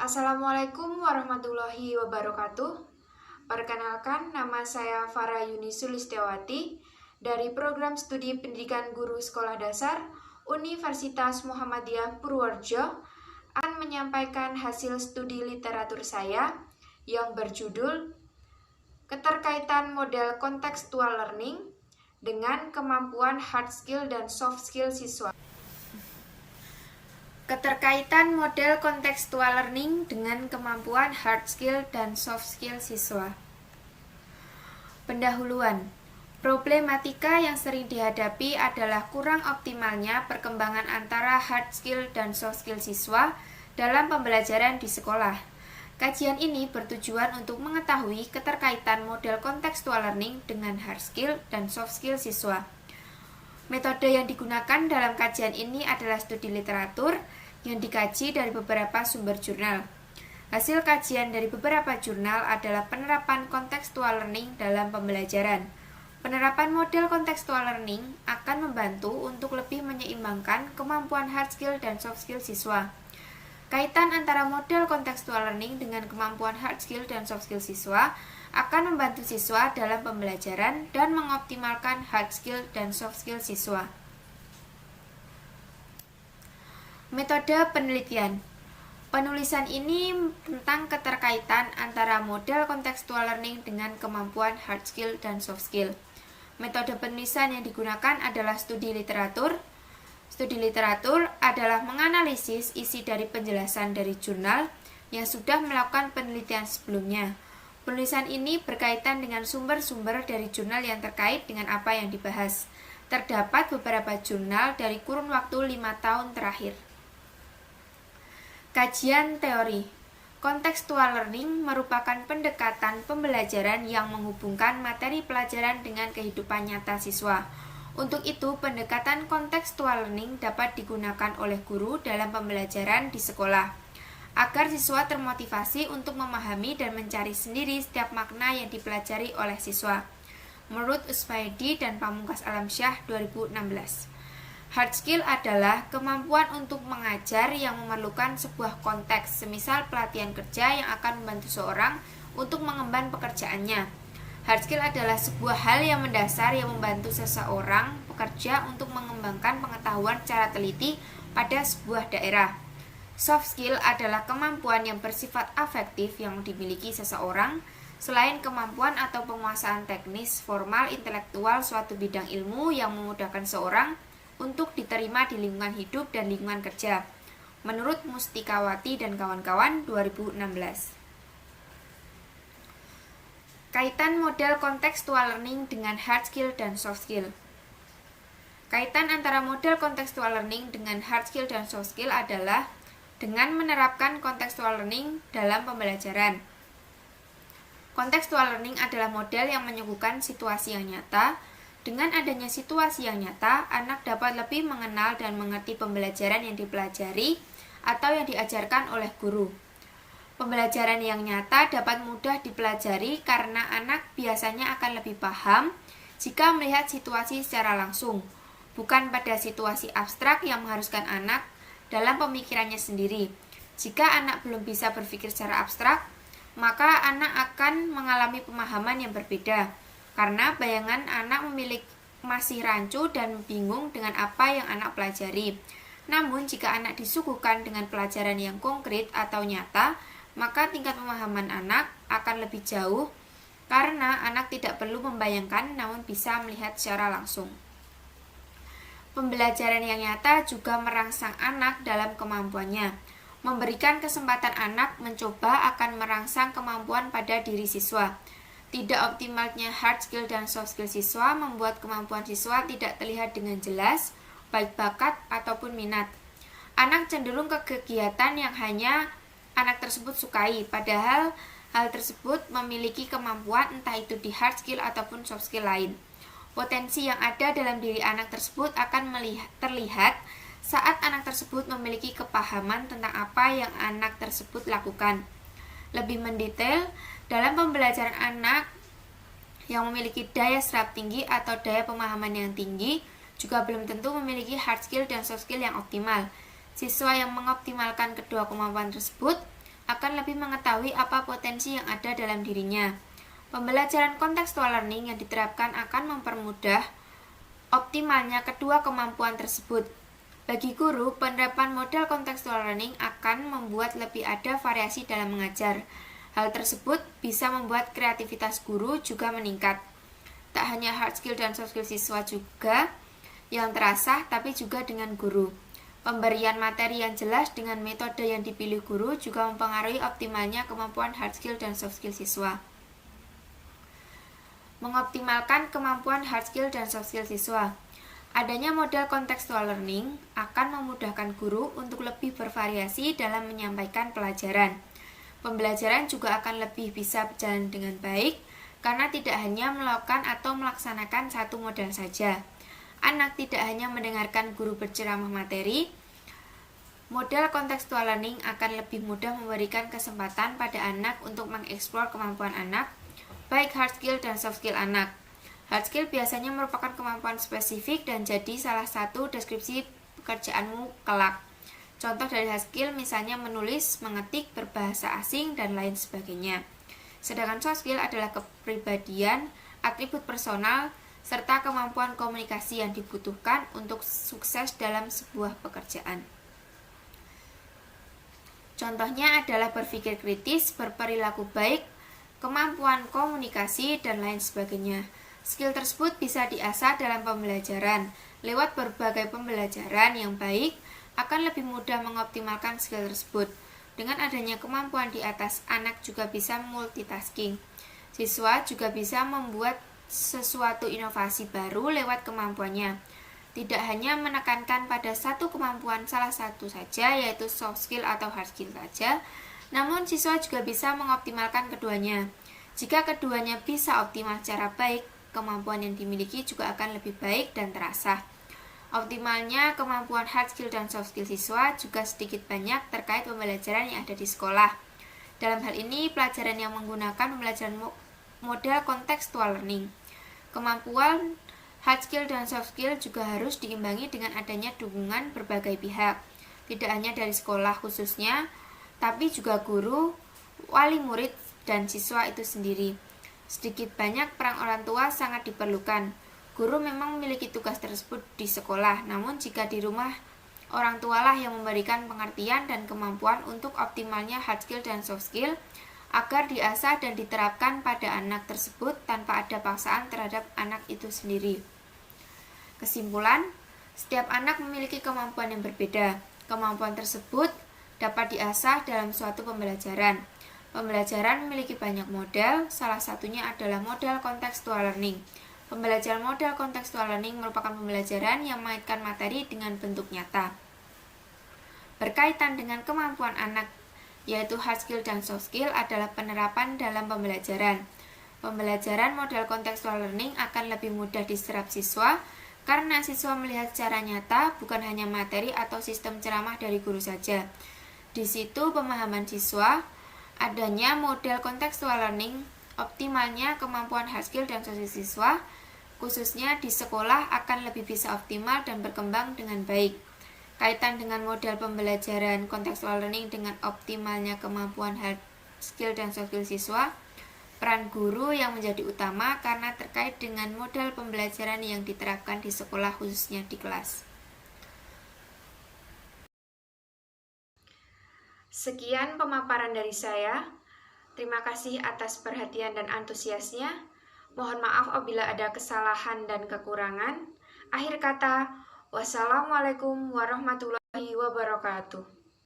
Assalamualaikum warahmatullahi wabarakatuh. Perkenalkan, nama saya Farah Yuni Sulistiawati dari Program Studi Pendidikan Guru Sekolah Dasar Universitas Muhammadiyah Purworejo akan menyampaikan hasil studi literatur saya yang berjudul Keterkaitan Model Contextual Learning dengan Kemampuan Hard Skill dan Soft Skill Siswa. Keterkaitan model contextual learning dengan kemampuan hard skill dan soft skill siswa. Pendahuluan. Problematika yang sering dihadapi adalah kurang optimalnya perkembangan antara hard skill dan soft skill siswa dalam pembelajaran di sekolah. Kajian ini bertujuan untuk mengetahui keterkaitan model contextual learning dengan hard skill dan soft skill siswa. Metode yang digunakan dalam kajian ini adalah studi literatur yang dikaji dari beberapa sumber jurnal. Hasil kajian dari beberapa jurnal adalah penerapan contextual learning dalam pembelajaran. Penerapan model contextual learning akan membantu untuk lebih menyeimbangkan kemampuan hard skill dan soft skill siswa. Kaitan antara model contextual learning dengan kemampuan hard skill dan soft skill siswa akan membantu siswa dalam pembelajaran dan mengoptimalkan hard skill dan soft skill siswa. Metode penelitian. Penulisan ini tentang keterkaitan antara model contextual learning dengan kemampuan hard skill dan soft skill. Metode penulisan yang digunakan adalah studi literatur. Studi literatur adalah menganalisis isi dari penjelasan dari jurnal yang sudah melakukan penelitian sebelumnya. Penulisan ini berkaitan dengan sumber-sumber dari jurnal yang terkait dengan apa yang dibahas. Terdapat beberapa jurnal dari kurun waktu 5 tahun terakhir. Kajian teori. Contextual learning merupakan pendekatan pembelajaran yang menghubungkan materi pelajaran dengan kehidupan nyata siswa. Untuk itu, pendekatan contextual learning dapat digunakan oleh guru dalam pembelajaran di sekolah agar siswa termotivasi untuk memahami dan mencari sendiri setiap makna yang dipelajari oleh siswa. Menurut Usfaidi dan Pamungkas Alamsyah 2016. Hard skill adalah kemampuan untuk mengajar yang memerlukan sebuah konteks, semisal pelatihan kerja yang akan membantu seorang untuk mengemban pekerjaannya. Hard skill adalah sebuah hal yang mendasar yang membantu seseorang pekerja untuk mengembangkan pengetahuan secara teliti pada sebuah daerah. Soft skill adalah kemampuan yang bersifat afektif yang dimiliki seseorang selain kemampuan atau penguasaan teknis, formal, intelektual suatu bidang ilmu yang memudahkan seorang untuk diterima di lingkungan hidup dan lingkungan kerja. Menurut Mustikawati dan kawan-kawan 2016. Kaitan model contextual learning dengan hard skill dan soft skill. Kaitan antara model contextual learning dengan hard skill dan soft skill adalah dengan menerapkan contextual learning dalam pembelajaran. Contextual learning adalah model yang menyuguhkan situasi yang nyata. Dengan adanya situasi yang nyata, anak dapat lebih mengenal dan mengerti pembelajaran yang dipelajari atau yang diajarkan oleh guru. Pembelajaran yang nyata dapat mudah dipelajari karena anak biasanya akan lebih paham jika melihat situasi secara langsung, bukan pada situasi abstrak yang mengharuskan anak dalam pemikirannya sendiri. Jika anak belum bisa berpikir secara abstrak, maka anak akan mengalami pemahaman yang berbeda, karena bayangan anak masih rancu dan bingung dengan apa yang anak pelajari. Namun, jika anak disuguhkan dengan pelajaran yang konkret atau nyata, maka tingkat pemahaman anak akan lebih jauh, karena anak tidak perlu membayangkan namun bisa melihat secara langsung. Pembelajaran yang nyata juga merangsang anak dalam kemampuannya. Memberikan kesempatan anak mencoba akan merangsang kemampuan pada diri siswa. Tidak optimalnya hard skill dan soft skill siswa membuat kemampuan siswa tidak terlihat dengan jelas, baik bakat ataupun minat. Anak cenderung ke kegiatan yang hanya anak tersebut sukai, padahal hal tersebut memiliki kemampuan entah itu di hard skill ataupun soft skill lain. Potensi yang ada dalam diri anak tersebut akan terlihat saat anak tersebut memiliki kepahaman tentang apa yang anak tersebut lakukan. Lebih mendetail, dalam pembelajaran anak yang memiliki daya serap tinggi atau daya pemahaman yang tinggi juga belum tentu memiliki hard skill dan soft skill yang optimal. Siswa yang mengoptimalkan kedua kemampuan tersebut akan lebih mengetahui apa potensi yang ada dalam dirinya. Pembelajaran contextual learning yang diterapkan akan mempermudah optimalnya kedua kemampuan tersebut. Bagi guru, penerapan model contextual learning akan membuat lebih ada variasi dalam mengajar. Hal tersebut bisa membuat kreativitas guru juga meningkat. Tak hanya hard skill dan soft skill siswa juga yang terasah, tapi juga dengan guru. Pemberian materi yang jelas dengan metode yang dipilih guru juga mempengaruhi optimalnya kemampuan hard skill dan soft skill siswa. Mengoptimalkan kemampuan hard skill dan soft skill siswa. Adanya model contextual learning akan memudahkan guru untuk lebih bervariasi dalam menyampaikan pelajaran. Pembelajaran juga akan lebih bisa berjalan dengan baik karena tidak hanya melakukan atau melaksanakan satu model saja. Anak tidak hanya mendengarkan guru berceramah materi, model contextual learning akan lebih mudah memberikan kesempatan pada anak untuk mengeksplor kemampuan anak, baik hard skill dan soft skill anak. Hard skill biasanya merupakan kemampuan spesifik dan jadi salah satu deskripsi pekerjaanmu kelak. Contoh dari hard skill misalnya menulis, mengetik, berbahasa asing, dan lain sebagainya. Sedangkan soft skill adalah kepribadian, atribut personal, serta kemampuan komunikasi yang dibutuhkan untuk sukses dalam sebuah pekerjaan. Contohnya adalah berpikir kritis, berperilaku baik, kemampuan komunikasi, dan lain sebagainya. Skill tersebut bisa diasah dalam pembelajaran. Lewat berbagai pembelajaran yang baik, akan lebih mudah mengoptimalkan skill tersebut. Dengan adanya kemampuan di atas, anak juga bisa multitasking. Siswa juga bisa membuat sesuatu inovasi baru lewat kemampuannya. Tidak hanya menekankan pada satu kemampuan salah satu saja, yaitu soft skill atau hard skill saja, namun siswa juga bisa mengoptimalkan keduanya. Jika keduanya bisa optimal secara baik, kemampuan yang dimiliki juga akan lebih baik dan terasah. Optimalnya kemampuan hard skill dan soft skill siswa juga sedikit banyak terkait pembelajaran yang ada di sekolah. Dalam hal ini, pelajaran yang menggunakan pembelajaran model contextual learning. Kemampuan hard skill dan soft skill juga harus diimbangi dengan adanya dukungan berbagai pihak, tidak hanya dari sekolah khususnya, tapi juga guru, wali murid, dan siswa itu sendiri. Sedikit banyak peran orang tua sangat diperlukan. Guru memang memiliki tugas tersebut di sekolah, namun jika di rumah, orang tualah yang memberikan pengertian dan kemampuan untuk optimalnya hard skill dan soft skill, agar diasah dan diterapkan pada anak tersebut tanpa ada paksaan terhadap anak itu sendiri. Kesimpulan, setiap anak memiliki kemampuan yang berbeda. Kemampuan tersebut dapat diasah dalam suatu pembelajaran. Pembelajaran memiliki banyak model, salah satunya adalah model contextual learning. Pembelajaran model contextual learning merupakan pembelajaran yang mengaitkan materi dengan bentuk nyata. Berkaitan dengan kemampuan anak, yaitu hard skill dan soft skill adalah penerapan dalam pembelajaran. Pembelajaran model contextual learning akan lebih mudah diserap siswa karena siswa melihat secara nyata bukan hanya materi atau sistem ceramah dari guru saja. Di situ pemahaman siswa, adanya model contextual learning, optimalnya kemampuan hard skill dan soft skill siswa, khususnya di sekolah akan lebih bisa optimal dan berkembang dengan baik. Kaitan dengan model pembelajaran contextual learning dengan optimalnya kemampuan hard skill dan soft skill siswa, peran guru yang menjadi utama karena terkait dengan model pembelajaran yang diterapkan di sekolah khususnya di kelas. Sekian pemaparan dari saya. Terima kasih atas perhatian dan antusiasnya. Mohon maaf apabila ada kesalahan dan kekurangan. Akhir kata, wassalamualaikum warahmatullahi wabarakatuh.